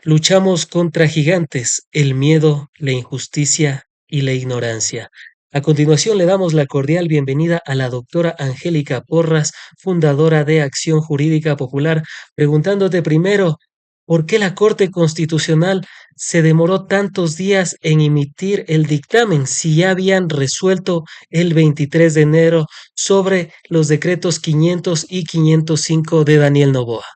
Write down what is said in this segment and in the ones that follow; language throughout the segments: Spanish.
Luchamos contra gigantes, el miedo, la injusticia y la ignorancia. A continuación le damos la cordial bienvenida a la doctora Angélica Porras, fundadora de Acción Jurídica Popular, preguntándote primero, ¿por qué la Corte Constitucional se demoró tantos días en emitir el dictamen si ya habían resuelto el 23 de enero sobre los decretos 500 y 505 de Daniel Noboa?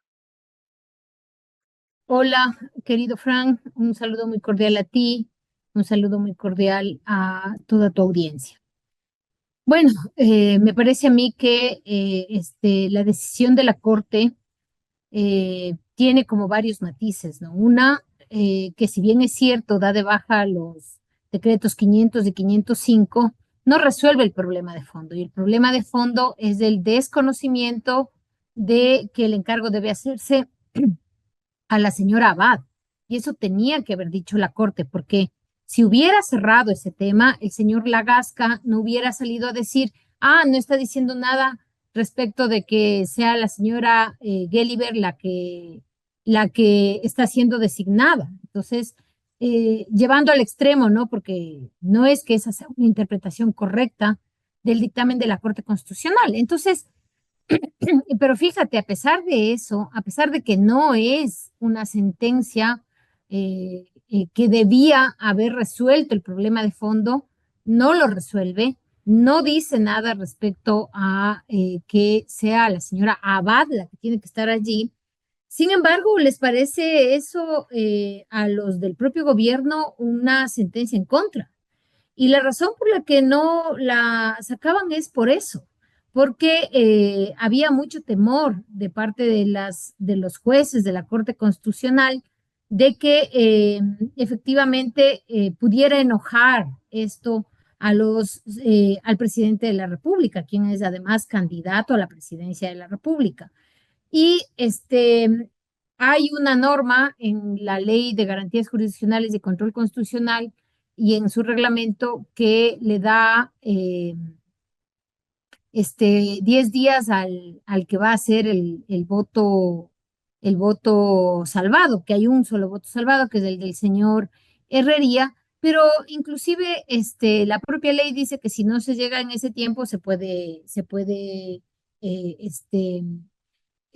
Hola, querido Frank, un saludo muy cordial a ti, un saludo muy cordial a toda tu audiencia. Bueno, me parece a mí que la decisión de la Corte tiene como varios matices, ¿no? Una, que si bien es cierto, da de baja los decretos 500 y 505, no resuelve el problema de fondo. Y el problema de fondo es del desconocimiento de que el encargo debe hacerse a la señora Abad. Y eso tenía que haber dicho la Corte, porque si hubiera cerrado ese tema, el señor Lagasca no hubiera salido a decir, no está diciendo nada respecto de que sea la señora Gelliver la que está siendo designada. Entonces, llevando al extremo, ¿no? Porque no es que esa sea una interpretación correcta del dictamen de la Corte Constitucional. Entonces, pero fíjate, a pesar de eso, a pesar de que no es una sentencia que debía haber resuelto el problema de fondo, no lo resuelve, no dice nada respecto a que sea la señora Abad la que tiene que estar allí. Sin embargo, ¿les parece eso a los del propio gobierno una sentencia en contra? Y la razón por la que no la sacaban es por eso, porque había mucho temor de parte de los jueces de la Corte Constitucional de que efectivamente pudiera enojar esto al presidente de la República, quien es además candidato a la presidencia de la República. Y hay una norma en la Ley de Garantías Jurisdiccionales y Control Constitucional y en su reglamento que le da 10 días al que va a hacer el voto salvado, que hay un solo voto salvado, que es el del señor Herrería, pero inclusive la propia ley dice que si no se llega en ese tiempo se puede eh, este,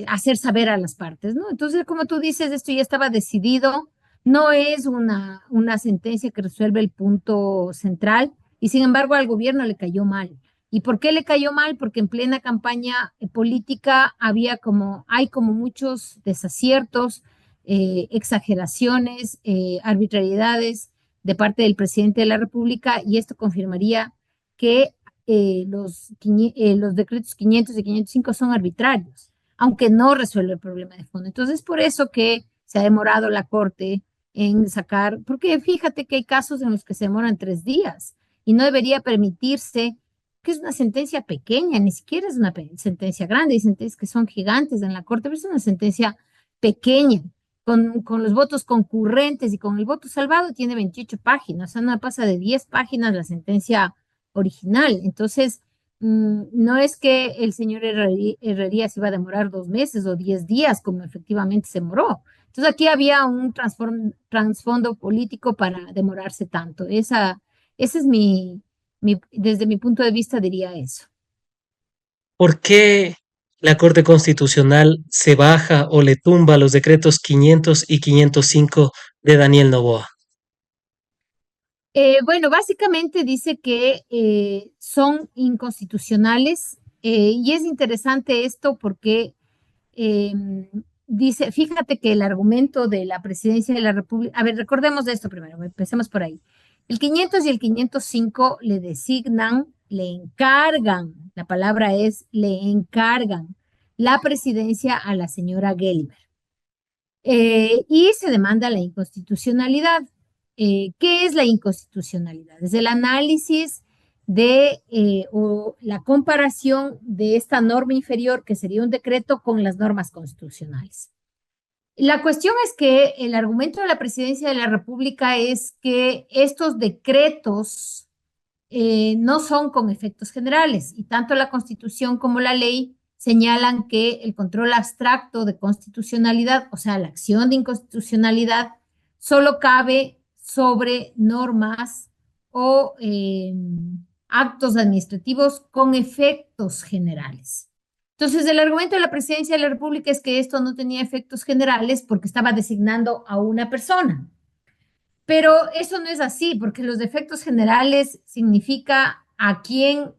hacer saber a las partes, ¿no? Entonces, como tú dices, esto ya estaba decidido, no es una sentencia que resuelve el punto central y sin embargo al gobierno le cayó mal. ¿Y por qué le cayó mal? Porque en plena campaña política hay como muchos desaciertos, exageraciones, arbitrariedades de parte del presidente de la República y esto confirmaría que los decretos 500 y 505 son arbitrarios aunque no resuelve el problema de fondo. Entonces, por eso que se ha demorado la Corte en sacar, porque fíjate que hay casos en los que se demoran 3 días y no debería permitirse, que es una sentencia pequeña, ni siquiera es una sentencia grande, hay sentencias que son gigantes en la Corte, pero es una sentencia pequeña. Con los votos concurrentes y con el voto salvado tiene 28 páginas, o sea, no pasa de 10 páginas la sentencia original. Entonces, no es que el señor Herrería se iba a demorar 2 meses o 10 días, como efectivamente se demoró. Entonces aquí había un trasfondo político para demorarse tanto. Ese es desde mi punto de vista diría eso. ¿Por qué la Corte Constitucional se baja o le tumba los decretos 500 y 505 de Daniel Noboa? Bueno, básicamente dice que son inconstitucionales y es interesante esto porque eh, dice, fíjate que el argumento de la presidencia de la República, a ver, recordemos de esto primero, empecemos por ahí. El 500 y el 505 le designan, le encargan, la palabra es le encargan la presidencia a la señora Gelliver. Y se demanda la inconstitucionalidad. ¿Qué es la inconstitucionalidad? Es el análisis o la comparación de esta norma inferior, que sería un decreto, con las normas constitucionales. La cuestión es que el argumento de la presidencia de la República es que estos decretos no son con efectos generales y tanto la Constitución como la ley señalan que el control abstracto de constitucionalidad, o sea, la acción de inconstitucionalidad, solo cabe sobre normas o actos administrativos con efectos generales. Entonces, el argumento de la presidencia de la República es que esto no tenía efectos generales porque estaba designando a una persona. Pero eso no es así, porque los efectos generales significa a quién,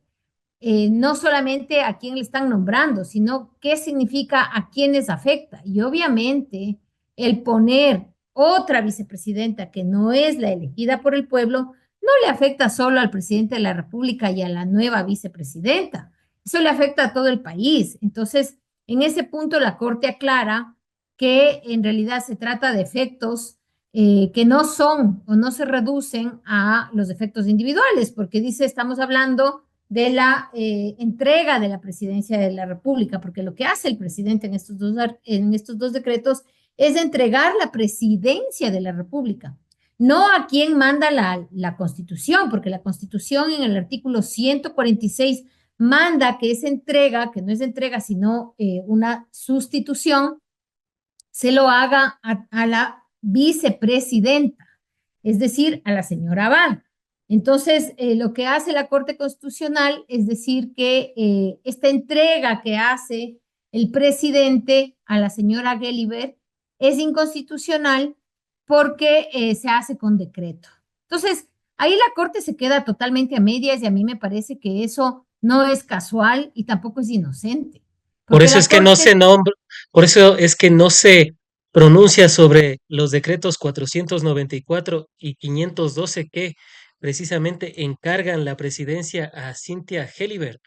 no solamente a quién le están nombrando, sino qué significa a quiénes afecta. Y obviamente el poner otra vicepresidenta que no es la elegida por el pueblo, no le afecta solo al presidente de la República y a la nueva vicepresidenta, eso le afecta a todo el país. Entonces, en ese punto la Corte aclara que en realidad se trata de efectos que no son o no se reducen a los efectos individuales, porque dice, estamos hablando de la entrega de la presidencia de la República, porque lo que hace el presidente en estos dos decretos es entregar la presidencia de la República, no a quien manda la Constitución, porque la Constitución en el artículo 146 manda que esa entrega, que no es entrega, sino una sustitución, se lo haga a la vicepresidenta, es decir, a la señora Abad. Entonces, lo que hace la Corte Constitucional es decir que esta entrega que hace el presidente a la señora Gelibert es inconstitucional porque se hace con decreto. Entonces, ahí la Corte se queda totalmente a medias y a mí me parece que eso no es casual y tampoco es inocente, Por porque eso la es que no Corte se nombra, por eso es que no se pronuncia sobre los decretos 494 y 512 que precisamente encargan la presidencia a Cynthia Gelibert.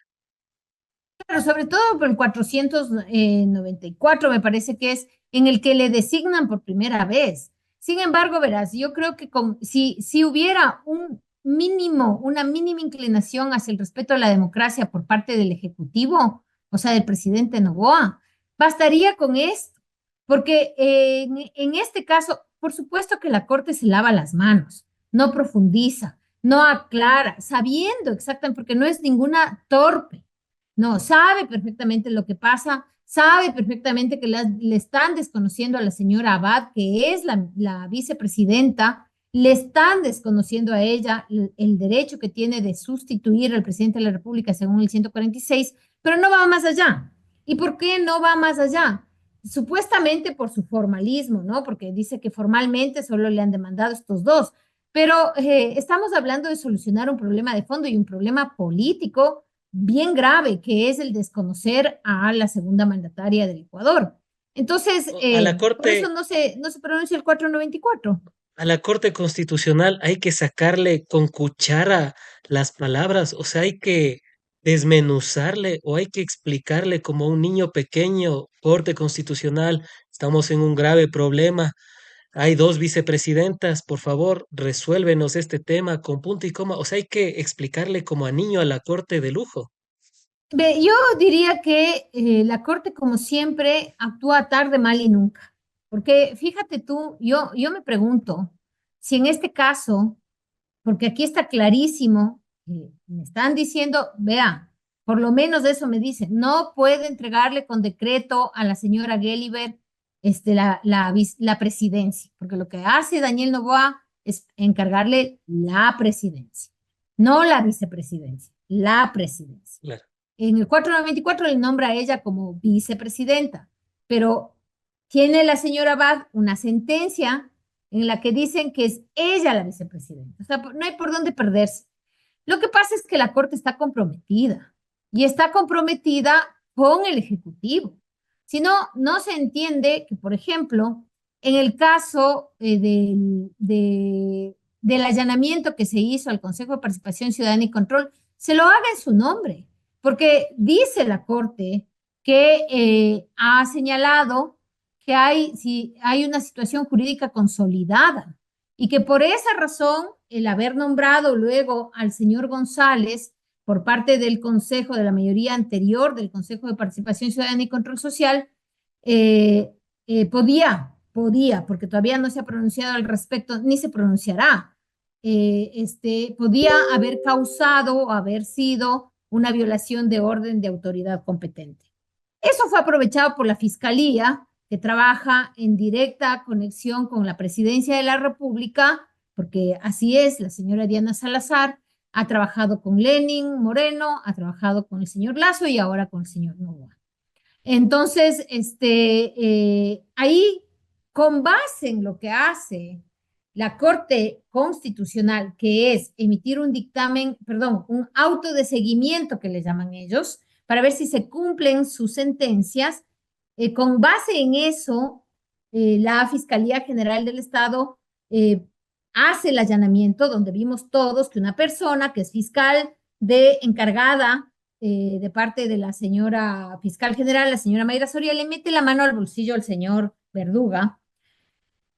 pero sobre todo por el 494 me parece que es en el que le designan por primera vez. Sin embargo, verás, yo creo que si hubiera una mínima inclinación hacia el respeto a la democracia por parte del Ejecutivo, o sea, del presidente Noboa, bastaría con esto, porque en este caso, por supuesto que la Corte se lava las manos, no profundiza, no aclara, sabiendo exactamente, porque no es ninguna torpe. No, sabe perfectamente lo que pasa, sabe perfectamente que le están desconociendo a la señora Abad, que es la vicepresidenta, le están desconociendo a ella el derecho que tiene de sustituir al presidente de la República según el 146, pero no va más allá. ¿Y por qué no va más allá? Supuestamente por su formalismo, ¿no? Porque dice que formalmente solo le han demandado estos dos, pero estamos hablando de solucionar un problema de fondo y un problema político bien grave, que es el desconocer a la segunda mandataria del Ecuador. Entonces, A la por eso Corte, no se pronuncia el 494. a la Corte Constitucional hay que sacarle con cuchara las palabras, o sea, hay que desmenuzarle o hay que explicarle como a un niño pequeño, Corte Constitucional, estamos en un grave problema. Hay dos vicepresidentas, por favor, resuélvenos este tema con punto y coma. O sea, hay que explicarle como a niño a la corte de lujo. Yo diría que la Corte, como siempre, actúa tarde, mal y nunca. Porque fíjate tú, yo me pregunto si en este caso, porque aquí está clarísimo, me están diciendo, vea, por lo menos eso me dicen, no puede entregarle con decreto a la señora Gelibert la presidencia, porque lo que hace Daniel Noboa es encargarle la presidencia, no la vicepresidencia, la presidencia. Claro. En el 494 le nombra a ella como vicepresidenta, pero tiene la señora Abad una sentencia en la que dicen que es ella la vicepresidenta. O sea, no hay por dónde perderse. Lo que pasa es que la Corte está comprometida y está comprometida con el Ejecutivo. Si no, no se entiende que, por ejemplo, en el caso del allanamiento que se hizo al Consejo de Participación Ciudadana y Control, se lo haga en su nombre, porque dice la Corte que ha señalado que si hay una situación jurídica consolidada y que por esa razón el haber nombrado luego al señor González por parte del Consejo, de la mayoría anterior del Consejo de Participación Ciudadana y Control Social, podía, porque todavía no se ha pronunciado al respecto, ni se pronunciará, podía haber causado o haber sido una violación de orden de autoridad competente. Eso fue aprovechado por la Fiscalía que trabaja en directa conexión con la presidencia de la República, porque así es, la señora Diana Salazar ha trabajado con Lenin Moreno, ha trabajado con el señor Lazo y ahora con el señor Novoa. Entonces, ahí, con base en lo que hace la Corte Constitucional, que es emitir un dictamen, perdón, un auto de seguimiento que le llaman ellos, para ver si se cumplen sus sentencias, con base en eso, la Fiscalía General del Estado hace el allanamiento, donde vimos todos que una persona que es fiscal de encargada de parte de la señora fiscal general, la señora Mayra Soria, le mete la mano al bolsillo al señor Verduga.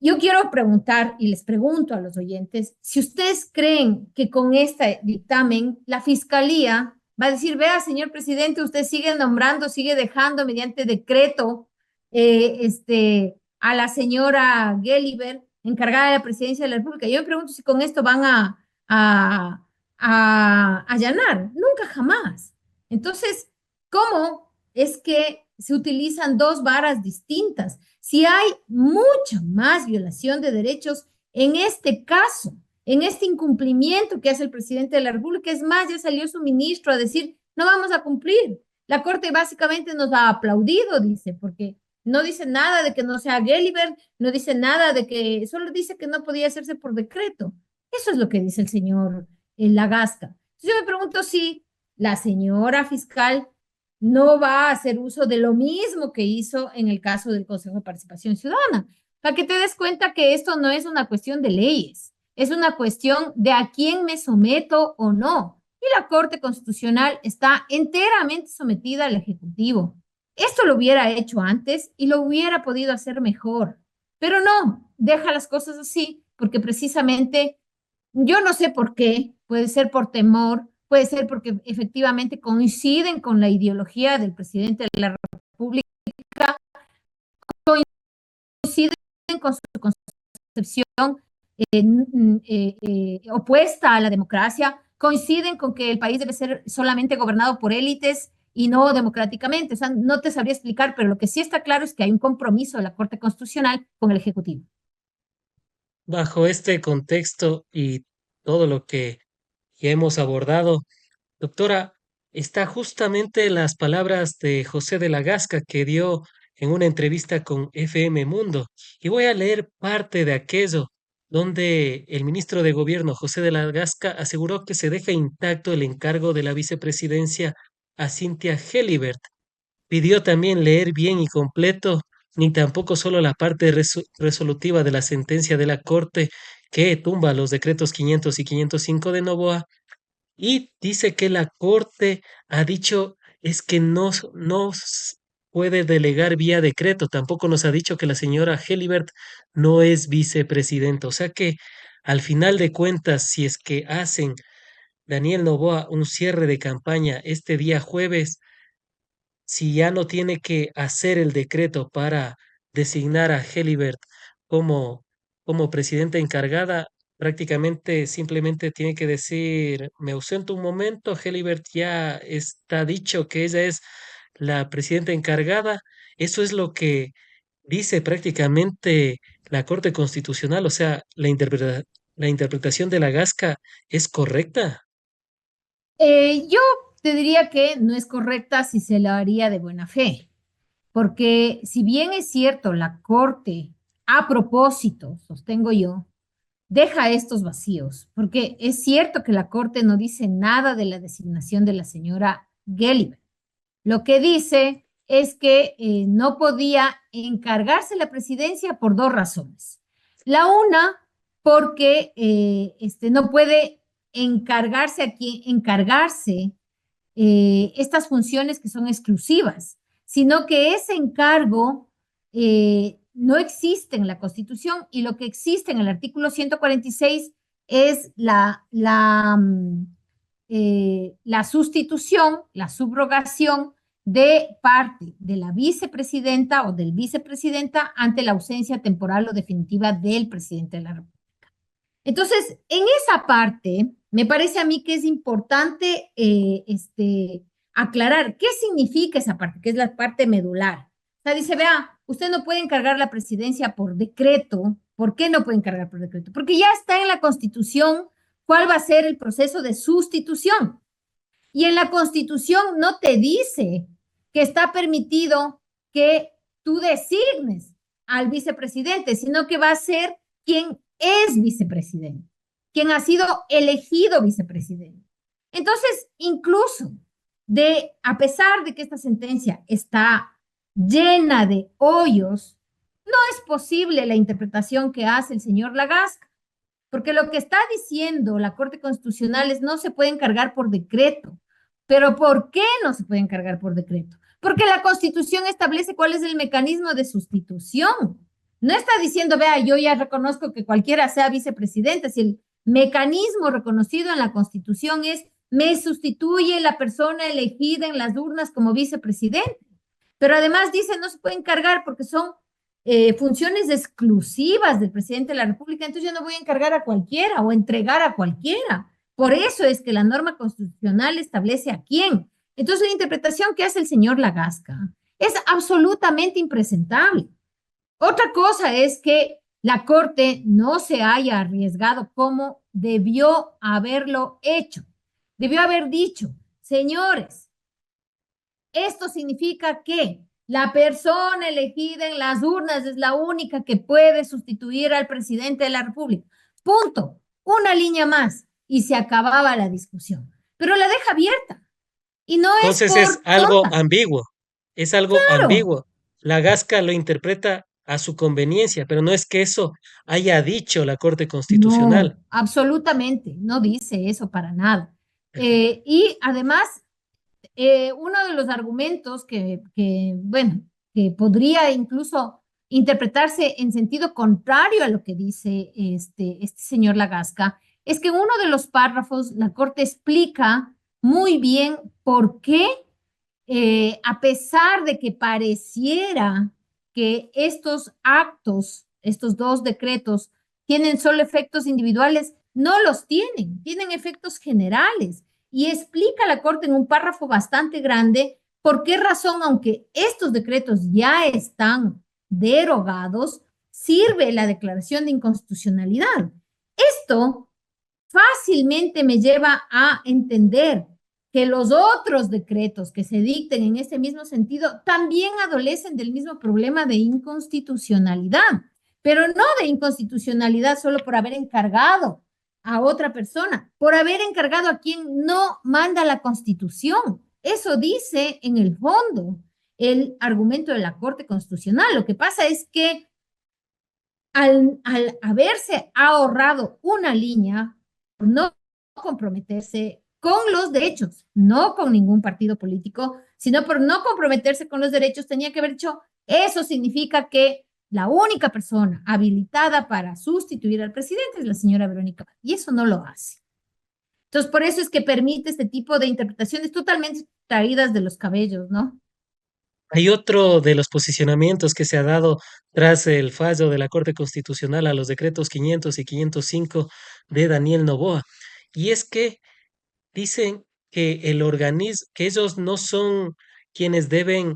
Yo quiero preguntar, y les pregunto a los oyentes, si ustedes creen que con este dictamen la fiscalía va a decir, vea, señor presidente, usted sigue nombrando, sigue dejando mediante decreto a la señora Gelliver, encargada de la presidencia de la República. Yo me pregunto si con esto van a allanar. Nunca jamás. Entonces, ¿cómo es que se utilizan dos varas distintas? Si hay mucha más violación de derechos en este caso, en este incumplimiento que hace el presidente de la República, es más, ya salió su ministro a decir, no vamos a cumplir. La Corte básicamente nos ha aplaudido, dice, porque no dice nada de que no sea Gelliver, no dice nada de que, solo dice que no podía hacerse por decreto. Eso es lo que dice el señor Lagasca. Entonces yo me pregunto si la señora fiscal no va a hacer uso de lo mismo que hizo en el caso del Consejo de Participación Ciudadana, para que te des cuenta que esto no es una cuestión de leyes, es una cuestión de a quién me someto o no. Y la Corte Constitucional está enteramente sometida al Ejecutivo. Esto lo hubiera hecho antes y lo hubiera podido hacer mejor, pero no, deja las cosas así, porque precisamente yo no sé por qué, puede ser por temor, puede ser porque efectivamente coinciden con la ideología del presidente de la República, coinciden con su concepción opuesta a la democracia, coinciden con que el país debe ser solamente gobernado por élites y no democráticamente. O sea, no te sabría explicar, pero lo que sí está claro es que hay un compromiso de la Corte Constitucional con el Ejecutivo. Bajo este contexto y todo lo que ya hemos abordado, doctora, está justamente las palabras de José de la Gasca que dio en una entrevista con FM Mundo. Y voy a leer parte de aquello donde el ministro de Gobierno, José de la Gasca, aseguró que se deja intacto el encargo de la vicepresidencia a Cynthia Gelibert. Pidió también leer bien y completo, ni tampoco solo la parte resolutiva de la sentencia de la Corte que tumba los decretos 500 y 505 de Novoa, y dice que la Corte ha dicho es que no puede delegar vía decreto. Tampoco nos ha dicho que la señora Helibert no es vicepresidenta. O sea que al final de cuentas, si es que hacen Daniel Noboa un cierre de campaña este día jueves, si ya no tiene que hacer el decreto para designar a Helibert como, como presidenta encargada, prácticamente simplemente tiene que decir, me ausento un momento, Helibert ya está dicho que ella es la presidenta encargada. Eso es lo que dice prácticamente la Corte Constitucional, o sea, la interpretación de la Gasca es correcta. Yo te diría que no es correcta si se la haría de buena fe, porque si bien es cierto, la Corte, a propósito, sostengo yo, deja estos vacíos, porque es cierto que la Corte no dice nada de la designación de la señora Gelliver. Lo que dice es que no podía encargarse la presidencia por dos razones. La una, porque no puede encargarse estas funciones que son exclusivas, sino que ese encargo no existe en la Constitución y lo que existe en el artículo 146 es la sustitución, la subrogación de parte de la vicepresidenta o del vicepresidenta ante la ausencia temporal o definitiva del presidente de la República. Entonces, en esa parte, me parece a mí que es importante aclarar qué significa esa parte, que es la parte medular. O sea, dice, vea, usted no puede encargar la presidencia por decreto. ¿Por qué no puede encargar por decreto? Porque ya está en la Constitución cuál va a ser el proceso de sustitución. Y en la Constitución no te dice que está permitido que tú designes al vicepresidente, sino que va a ser quien es vicepresidente, quien ha sido elegido vicepresidente. Entonces, incluso a pesar de que esta sentencia está llena de hoyos, no es posible la interpretación que hace el señor Lagasca, porque lo que está diciendo la Corte Constitucional es no se puede encargar por decreto. Pero ¿por qué no se puede encargar por decreto? Porque la Constitución establece cuál es el mecanismo de sustitución. No está diciendo, vea, yo ya reconozco que cualquiera sea vicepresidente. Si el mecanismo reconocido en la Constitución es, me sustituye la persona elegida en las urnas como vicepresidente. Pero además dice, no se puede encargar porque son funciones exclusivas del presidente de la República, entonces yo no voy a encargar a cualquiera o entregar a cualquiera. Por eso es que la norma constitucional establece a quién. Entonces la interpretación que hace el señor Lagasca es absolutamente impresentable. Otra cosa es que la Corte no se haya arriesgado como debió haberlo hecho. Debió haber dicho, señores, esto significa que la persona elegida en las urnas es la única que puede sustituir al presidente de la República. Punto. Una línea más y se acababa la discusión. Pero la deja abierta y no es Entonces es por algo tonta. ambiguo, es algo Claro, ambiguo. La Gasca lo interpreta a su conveniencia, pero no es que eso haya dicho la Corte Constitucional. no, absolutamente, no dice eso para nada. Y además, uno de los argumentos bueno, que podría incluso interpretarse en sentido contrario a lo que dice este señor Lagasca, es que en uno de los párrafos la Corte explica muy bien por qué, a pesar de que pareciera que estos actos, estos dos decretos, tienen solo efectos individuales, no los tienen, tienen efectos generales. Y explica la Corte en un párrafo bastante grande por qué razón, aunque estos decretos ya están derogados, sirve la declaración de inconstitucionalidad. Esto fácilmente me lleva a entender que los otros decretos que se dicten en este mismo sentido también adolecen del mismo problema de inconstitucionalidad, pero no de inconstitucionalidad solo por haber encargado a otra persona, por haber encargado a quien no manda la Constitución. Eso dice en el fondo el argumento de la Corte Constitucional. Lo que pasa es que al haberse ahorrado una línea, no comprometerse con los derechos, no con ningún partido político, sino por no comprometerse con los derechos, tenía que haber dicho, eso significa que la única persona habilitada para sustituir al presidente es la señora Verónica, y eso no lo hace. Entonces, por eso es que permite este tipo de interpretaciones totalmente traídas de los cabellos, ¿no? Hay otro de los posicionamientos que se ha dado tras el fallo de la Corte Constitucional a los decretos 500 y 505 de Daniel Noboa, y es que dicen que el organismo, que ellos no son quienes deben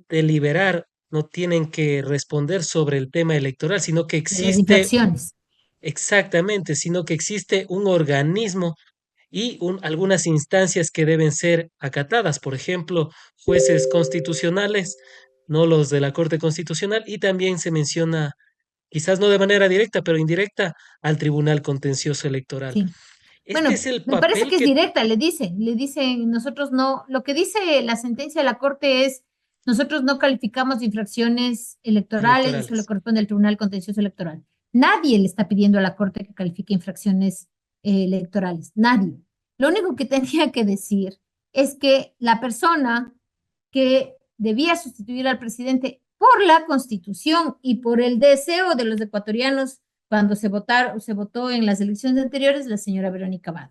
deliberar, no tienen que responder sobre el tema electoral, sino que De las existe, infracciones. exactamente, sino que existe un organismo y algunas instancias que deben ser acatadas, por ejemplo, jueces constitucionales, no los de la Corte Constitucional, y también se menciona, quizás no de manera directa, pero indirecta, al Tribunal Contencioso Electoral. Sí. Este es Bueno, el me parece papel que es que directa, le dicen, nosotros no, lo que dice la sentencia de la Corte es, nosotros no calificamos de infracciones electorales, eso le electorales. corresponde al Tribunal Contencioso Electoral. Nadie le está pidiendo a la Corte que califique infracciones electorales, nadie. Lo único que tenía que decir es que la persona que debía sustituir al presidente por la Constitución y por el deseo de los ecuatorianos cuando se votó en las elecciones anteriores, la señora Verónica Abad.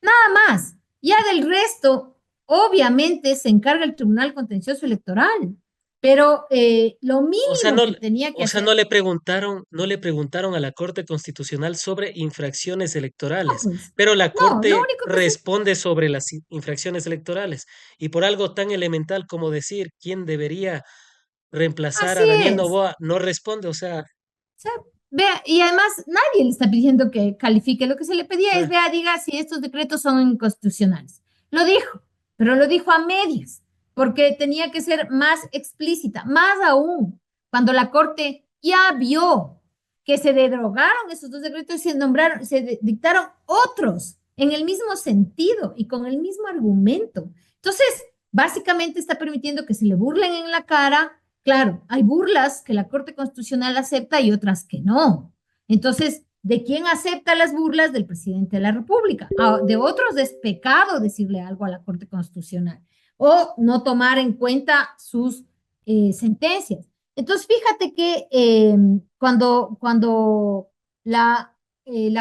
Nada más. Ya del resto, obviamente se encarga el Tribunal Contencioso Electoral, pero lo O sea, mínimo no, que tenía que o sea, hacer, no le preguntaron a la Corte Constitucional sobre infracciones no, electorales, pues, pero la no, lo Corte único que se, responde sobre las infracciones electorales. Y por algo tan elemental como decir quién debería reemplazar Así a Daniel es. Noboa no responde, o sea, Sea, vea, y además nadie le está pidiendo que califique. Lo que se le pedía es, ah, vea, diga si estos decretos son inconstitucionales. Lo dijo, pero lo dijo a medias, porque tenía que ser más explícita. Más aún, cuando la Corte ya vio que se derogaron esos dos decretos y se nombraron, dictaron otros en el mismo sentido y con el mismo argumento. Entonces, básicamente está permitiendo que se le burlen en la cara. Claro, hay burlas que la Corte Constitucional acepta y otras que no. Entonces, ¿de quién acepta las burlas? Del presidente de la República. De otros es pecado decirle algo a la Corte Constitucional o no tomar en cuenta sus sentencias. Entonces, fíjate que cuando la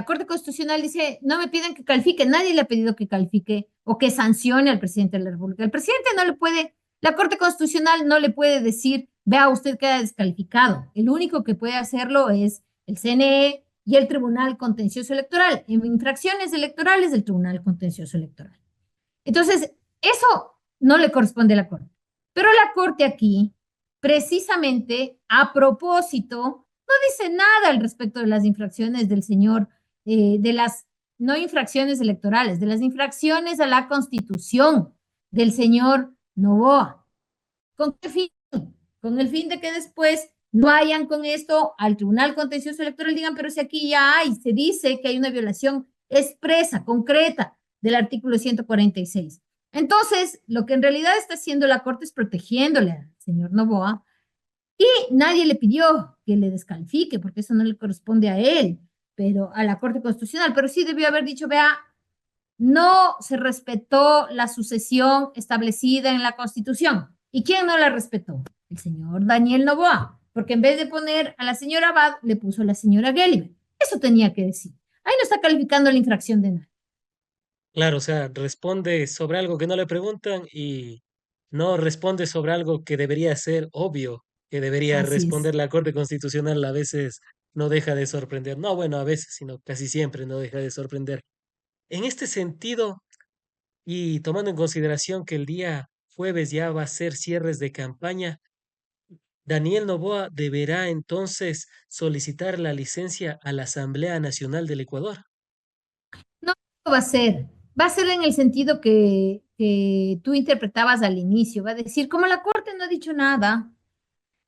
Corte Constitucional dice, no me piden que califique, nadie le ha pedido que califique o que sancione al presidente de la República. El presidente no le puede, la Corte Constitucional no le puede decir, vea, usted queda descalificado. El único que puede hacerlo es el CNE y el Tribunal Contencioso Electoral. En infracciones electorales, el Tribunal Contencioso Electoral. Entonces, eso no le corresponde a la Corte. Pero la Corte aquí, precisamente a propósito, no dice nada al respecto de las infracciones del señor, de las no infracciones electorales, de las infracciones a la Constitución del señor Noboa. ¿Con qué fin? Con el fin de que después no vayan con esto al Tribunal Contencioso Electoral y digan, pero si aquí ya hay, se dice que hay una violación expresa, concreta del artículo 146. Entonces, lo que en realidad está haciendo la Corte es protegiéndole al señor Noboa y nadie le pidió que le descalifique, porque eso no le corresponde a él, pero a la Corte Constitucional, pero sí debió haber dicho, vea, no se respetó la sucesión establecida en la Constitución. ¿Y quién no la respetó? El señor Daniel Noboa, porque en vez de poner a la señora Abad, le puso a la señora Gelliver. Eso tenía que decir. Ahí no está calificando la infracción de nada. claro, o sea, responde sobre algo que no le preguntan y no responde sobre algo que debería ser obvio, que debería Así es. responder la Corte Constitucional, a veces no deja de sorprender. No, bueno, a veces, sino casi siempre no deja de sorprender. En este sentido, y tomando en consideración que el día jueves ya va a ser cierres de campaña, Daniel Noboa deberá entonces solicitar la licencia a la Asamblea Nacional del Ecuador. No va a ser. Va a ser en el sentido que tú interpretabas al inicio. Va a decir, como la Corte no ha dicho nada,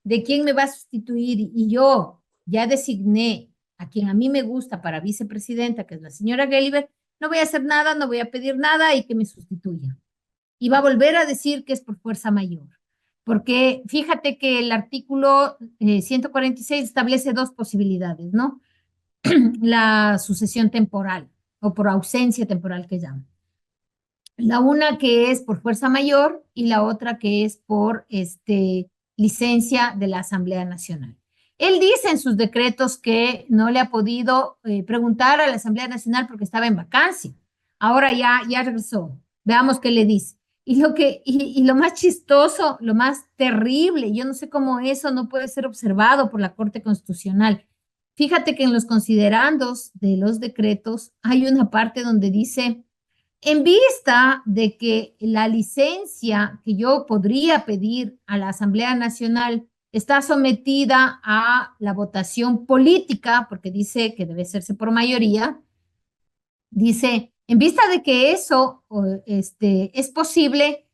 de quién me va a sustituir y yo ya designé a quien a mí me gusta para vicepresidenta, que es la señora Gelliver, no voy a hacer nada, no voy a pedir nada y que me sustituya. Y va a volver a decir que es por fuerza mayor. Porque fíjate que el artículo 146 establece dos posibilidades, ¿no? La sucesión temporal o por ausencia temporal que llaman. La una que es por fuerza mayor y la otra que es por licencia de la Asamblea Nacional. Él dice en sus decretos que no le ha podido preguntar a la Asamblea Nacional porque estaba en vacancia. Ahora ya regresó. Veamos qué le dice. Y lo más chistoso, lo más terrible, yo no sé cómo eso no puede ser observado por la Corte Constitucional. Fíjate que en los considerandos de los decretos hay una parte donde dice en vista de que la licencia que yo podría pedir a la Asamblea Nacional está sometida a la votación política, porque dice que debe hacerse por mayoría, dice, en vista de que eso es posible,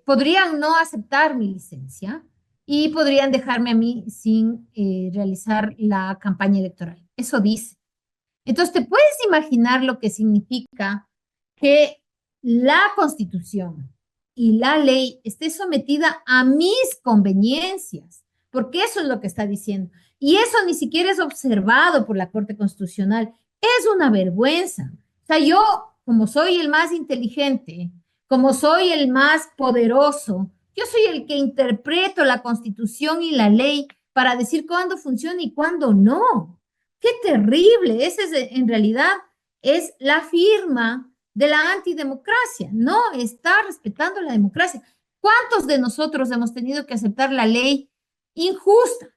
podrían no aceptar mi licencia y podrían dejarme a mí sin realizar la campaña electoral. Eso dice. Entonces, ¿te puedes imaginar lo que significa que la Constitución y la ley esté sometida a mis conveniencias? Porque eso es lo que está diciendo. Y eso ni siquiera es observado por la Corte Constitucional. Es una vergüenza. O sea, yo, como soy el más inteligente, como soy el más poderoso, yo soy el que interpreto la Constitución y la ley para decir cuándo funciona y cuándo no. Qué terrible. Ese es, en realidad es la firma de la antidemocracia. No está respetando la democracia. ¿Cuántos de nosotros hemos tenido que aceptar la ley injusta,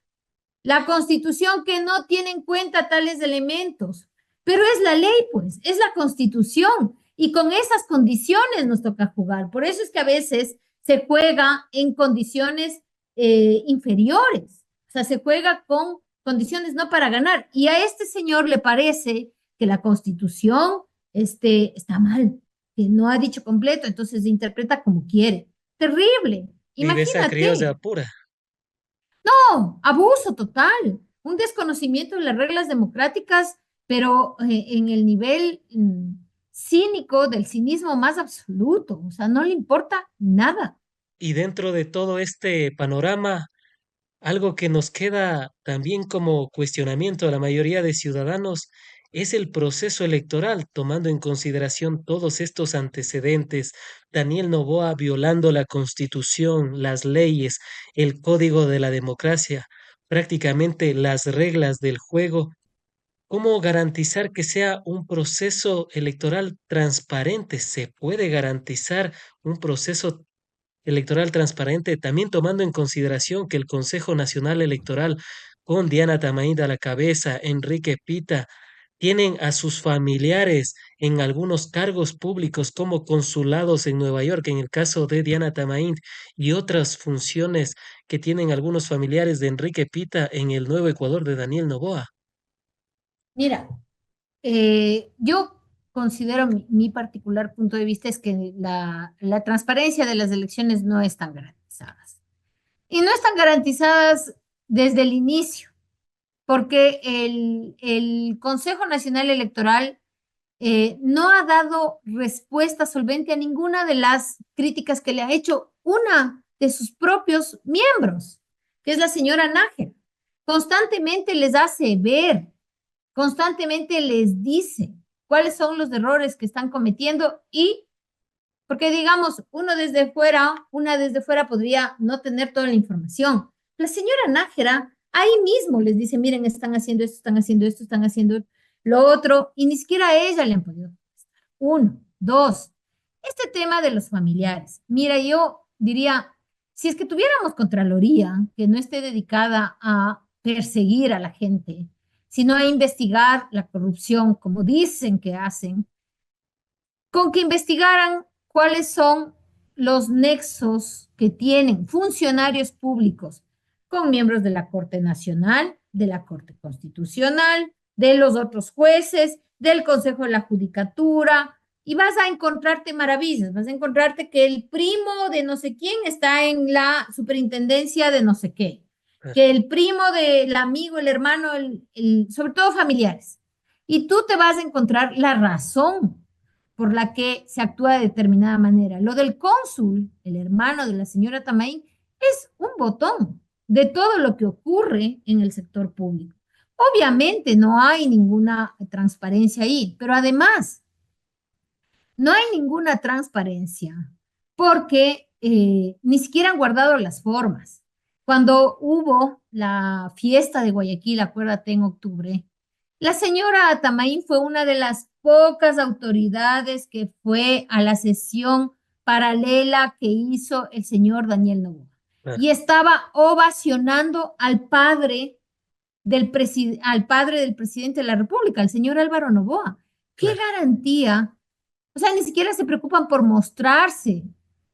la constitución que no tiene en cuenta tales elementos? Pero es la ley, pues, es la constitución. Y con esas condiciones nos toca jugar. Por eso es que a veces se juega en condiciones inferiores. O sea, se juega con condiciones no para ganar. Y a este señor le parece que la Constitución está mal, que no ha dicho completo, entonces se interpreta como quiere. Terrible. Y de esa criolla Imagínate. pura. No, abuso total, un desconocimiento de las reglas democráticas, pero en el nivel cínico del cinismo más absoluto. O sea, no le importa nada. Y dentro de todo este panorama, algo que nos queda también como cuestionamiento a la mayoría de ciudadanos es el proceso electoral, tomando en consideración todos estos antecedentes. Daniel Noboa violando la Constitución, las leyes, el código de la democracia, prácticamente las reglas del juego. ¿Cómo garantizar que sea un proceso electoral transparente? ¿Se puede garantizar un proceso electoral transparente, también tomando en consideración que el Consejo Nacional Electoral, con Diana Tamaín a la cabeza, Enrique Pita, tienen a sus familiares en algunos cargos públicos como consulados en Nueva York, en el caso de Diana Tamaín, y otras funciones que tienen algunos familiares de Enrique Pita en el Nuevo Ecuador de Daniel Noboa? Mira, yo considero mi particular punto de vista es que la transparencia de las elecciones no están garantizadas. Y no están garantizadas desde el inicio, porque el Consejo Nacional Electoral no ha dado respuesta solvente a ninguna de las críticas que le ha hecho una de sus propios miembros, que es la señora Nájera. Constantemente les hace ver, constantemente les dice cuáles son los errores que están cometiendo y porque digamos, una desde fuera podría no tener toda la información. La señora Nájera ahí mismo les dice, miren, están haciendo esto, están haciendo esto, están haciendo lo otro, y ni siquiera a ella le han podido contestar. Uno, dos, este tema de los familiares. Mira, yo diría, si es que tuviéramos Contraloría que no esté dedicada a perseguir a la gente, sino a investigar la corrupción, como dicen que hacen, con que investigaran cuáles son los nexos que tienen funcionarios públicos con miembros de la Corte Nacional, de la Corte Constitucional, de los otros jueces, del Consejo de la Judicatura, y vas a encontrarte maravillas, vas a encontrarte que el primo de no sé quién está en la superintendencia de no sé qué, que el primo del amigo, el hermano, sobre todo familiares. Y tú te vas a encontrar la razón por la que se actúa de determinada manera. Lo del cónsul, el hermano de la señora Tamaín, es un botón de todo lo que ocurre en el sector público. Obviamente no hay ninguna transparencia ahí, pero además no hay ninguna transparencia porque ni siquiera han guardado las formas. Cuando hubo la fiesta de Guayaquil, acuérdate, en octubre, la señora Atamaín fue una de las pocas autoridades que fue a la sesión paralela que hizo el señor Daniel Noboa y estaba ovacionando al padre del presidente de la República, el señor Álvaro Noboa. ¿Qué Claro. garantía? O sea, ni siquiera se preocupan por mostrarse.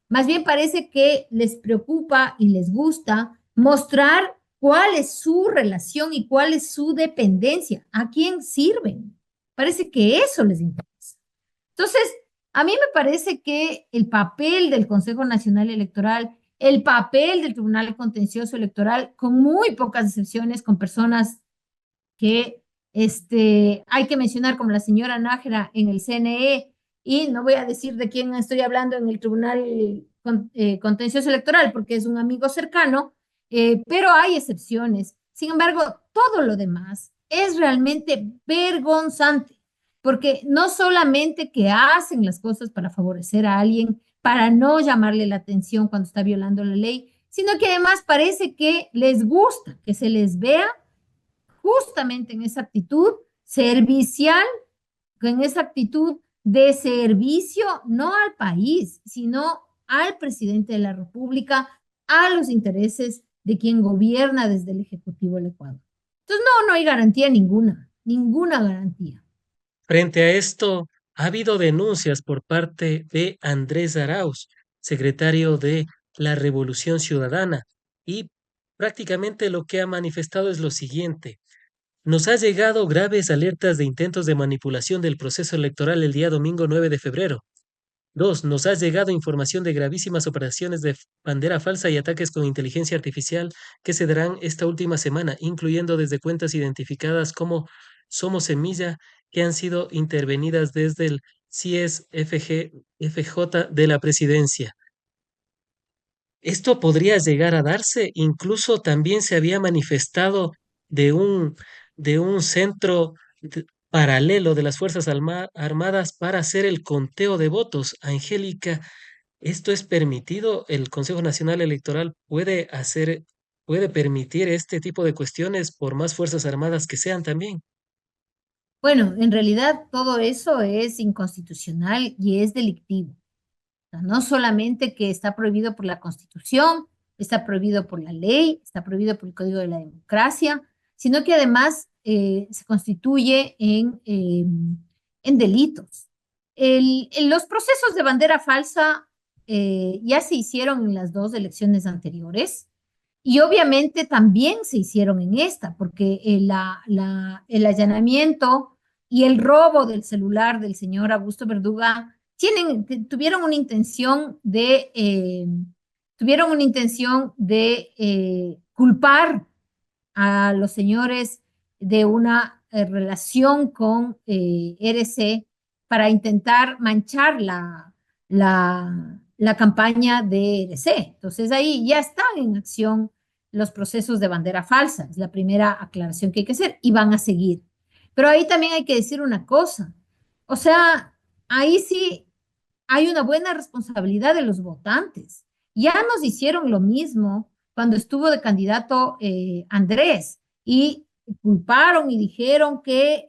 Más bien parece que les preocupa y les gusta mostrar cuál es su relación y cuál es su dependencia, a quién sirven. Parece que eso les interesa. Entonces, a mí me parece que el papel del Consejo Nacional Electoral, el papel del Tribunal Contencioso Electoral, con muy pocas excepciones, con personas que hay que mencionar como la señora Nájera en el CNE, y no voy a decir de quién estoy hablando en el Tribunal Contencioso Electoral, porque es un amigo cercano, pero hay excepciones. Sin embargo, todo lo demás es realmente vergonzante, porque no solamente que hacen las cosas para favorecer a alguien, para no llamarle la atención cuando está violando la ley, sino que además parece que les gusta que se les vea justamente en esa actitud servicial, en esa actitud de servicio, no al país, sino al presidente de la República, a los intereses de quien gobierna desde el Ejecutivo del Ecuador. Entonces, no hay garantía ninguna, ninguna garantía. Frente a esto, ha habido denuncias por parte de Andrés Arauz, secretario de la Revolución Ciudadana, y prácticamente lo que ha manifestado es lo siguiente. Nos ha llegado graves alertas de intentos de manipulación del proceso electoral el día domingo 9 de febrero. Dos, nos ha llegado información de gravísimas operaciones de bandera falsa y ataques con inteligencia artificial que se darán esta última semana, incluyendo desde cuentas identificadas como Somos Semilla, que han sido intervenidas desde el CIES FJ de la presidencia. Esto podría llegar a darse, incluso también se había manifestado de de un centro paralelo de las Fuerzas Armadas para hacer el conteo de votos. Angélica, ¿esto es permitido? ¿El Consejo Nacional Electoral puede permitir este tipo de cuestiones por más Fuerzas Armadas que sean también? Bueno, en realidad todo eso es inconstitucional y es delictivo. O sea, no solamente que está prohibido por la Constitución, está prohibido por la ley, está prohibido por el Código de la Democracia, sino que además se constituye en delitos. Los procesos de bandera falsa ya se hicieron en las dos elecciones anteriores y obviamente también se hicieron en esta, porque el allanamiento y el robo del celular del señor Augusto Verduga tuvieron una intención de culpar a los señores de una relación con RC para intentar manchar la campaña de RC. Entonces ahí ya están en acción los procesos de bandera falsa. Es la primera aclaración que hay que hacer y van a seguir. Pero ahí también hay que decir una cosa. O sea, ahí sí hay una buena responsabilidad de los votantes. Ya nos hicieron lo mismo cuando estuvo de candidato Andrés y culparon y dijeron que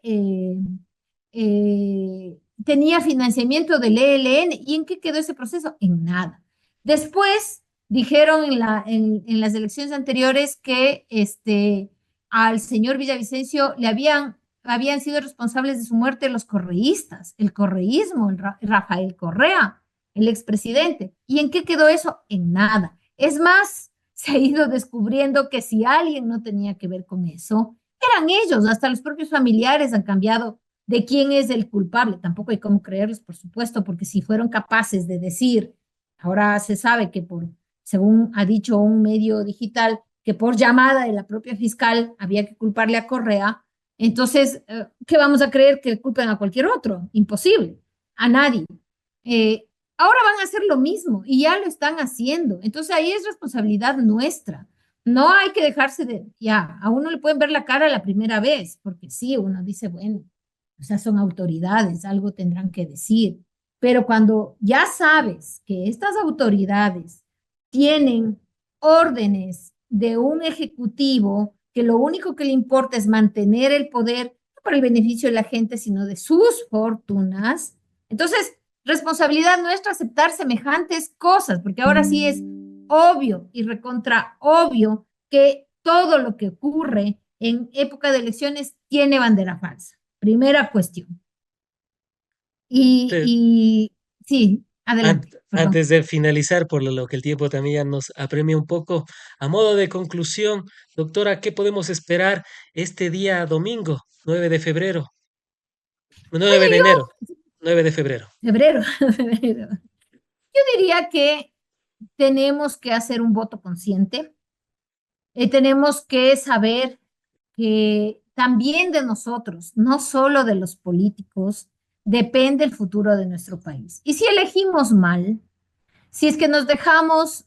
tenía financiamiento del ELN. ¿Y en qué quedó ese proceso? En nada. Después dijeron en las elecciones anteriores que al señor Villavicencio habían sido responsables de su muerte los correístas, el correísmo, Rafael Correa, el expresidente. ¿Y en qué quedó eso? En nada. Es más, se ha ido descubriendo que si alguien no tenía que ver con eso, eran ellos, hasta los propios familiares han cambiado de quién es el culpable. Tampoco hay cómo creerlos, por supuesto, porque si fueron capaces de decir, ahora se sabe que según ha dicho un medio digital, que por llamada de la propia fiscal había que culparle a Correa, entonces, ¿qué vamos a creer que culpen a cualquier otro? Imposible, a nadie. Ahora van a hacer lo mismo y ya lo están haciendo. Entonces ahí es responsabilidad nuestra. No hay que dejarse ya, a uno le pueden ver la cara la primera vez, porque sí, uno dice, bueno, o sea, son autoridades, algo tendrán que decir. Pero cuando ya sabes que estas autoridades tienen órdenes de un ejecutivo que lo único que le importa es mantener el poder, no para el beneficio de la gente, sino de sus fortunas, entonces responsabilidad nuestra aceptar semejantes cosas, porque ahora sí es obvio y recontra obvio que todo lo que ocurre en época de elecciones tiene bandera falsa. Primera cuestión. Te- Y sí, adelante, perdón. Antes de finalizar, por lo que el tiempo también ya nos apremia un poco, a modo de conclusión, doctora, ¿qué podemos esperar este día domingo, 9 de febrero? 9 de Oye, enero, 9 de febrero. febrero, febrero. Yo diría que tenemos que hacer un voto consciente. Tenemos que saber que también de nosotros, no solo de los políticos, depende el futuro de nuestro país. Y si elegimos mal, si es que nos dejamos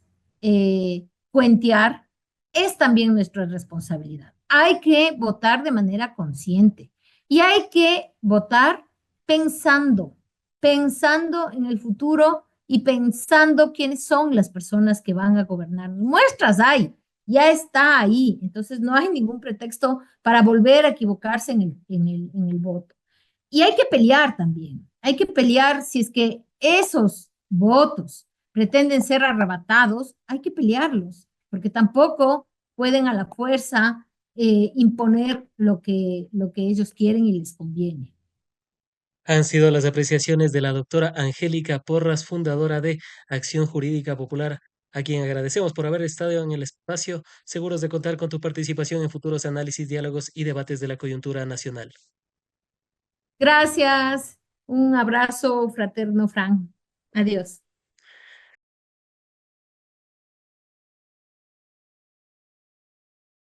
cuentear, es también nuestra responsabilidad. Hay que votar de manera consciente y hay que votar pensando, pensando en el futuro y pensando quiénes son las personas que van a gobernar. Muestras hay, ya está ahí. Entonces no hay ningún pretexto para volver a equivocarse en el voto. Y hay que pelear también. Hay que pelear si es que esos votos pretenden ser arrebatados, hay que pelearlos, porque tampoco pueden a la fuerza imponer lo que ellos quieren y les conviene. Han sido las apreciaciones de la doctora Angélica Porras, fundadora de Acción Jurídica Popular. a quien agradecemos por haber estado en el espacio, seguros de contar con tu participación en futuros análisis, diálogos y debates de la coyuntura nacional. Gracias. Un abrazo fraterno, Fran. Adiós.